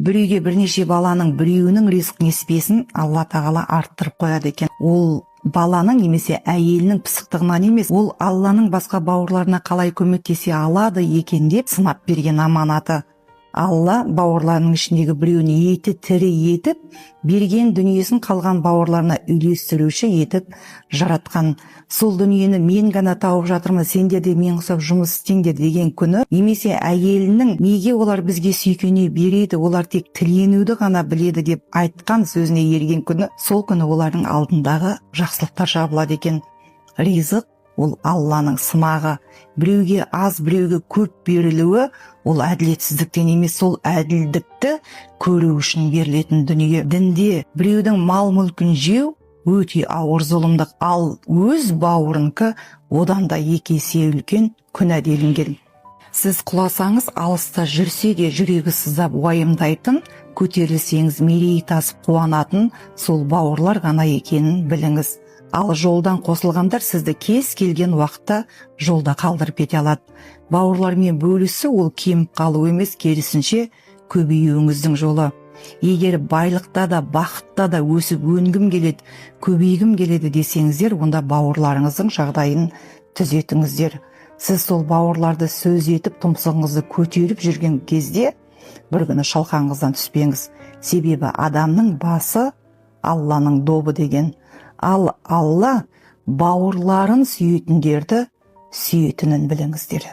бір үйге бірнеше баланың біреуінің ризық несібесін Алла тағала арттырып қояды екен. Ол баланың немесе әйелінің пысықтығынан емес, ол Алланың басқа бауырларына қалай көмектесе алады екен деп сынап берген аманаты. Алла бауырларының ішіндегі біреуін еті тірі етіп, берген дүниесін қалған бауырларына үйлестіруші етіп жаратқан. Сол дүниені мен ғана тауып жатырмын, сендер де мен ұқсап жұмыс істеңдер деген күні, немесе әйелінің неге олар бізге сүйкене береді, олар тек тіленуді ғана біледі деп айтқан сөзіне ерген күні, сол күні олардың алдындағы жақсылықтар жабылады екен. Ризық ол Алланың сынағы. Біреуге аз, біреуге көп берілуі ол әділетсіздіктен емес, сол әділдікті көру үшін берілетін дүние. Дінде біреудің мал мүлкін жеу өте ауыр зұлымдық, ал өз бауырынкі одан да екі есе үлкен күнә делінген. Сіз құласаңыз, алыста жүрсе де жүрегі сыздап уайымдайтын, көтерілсеңіз мерейі тасып қуанатын сол бауырлар ғана екенін біліңіз. Ал жолдан қосылғандар сізді кез келген уақытта жолда қалдырып кете алады. Бауырлармен бөлісу ол кеміп қалу емес, керісінше көбеюіңіздің жолы. Егер байлықта да, бақытта да өсіп өнгім келеді, көбейгім келеді десеңіздер, онда бауырларыңыздың жағдайын түзетіңіздер. Сіз сол бауырларды сөз етіп, тұмсығыңызды көтеріп жүрген кезде бір күні шалқаңыздан түспеңіз. Себебі адамның басы Алланың добы деген. Ал Алла бауырларын сүйетіндерді сүйетінін біліңіздер.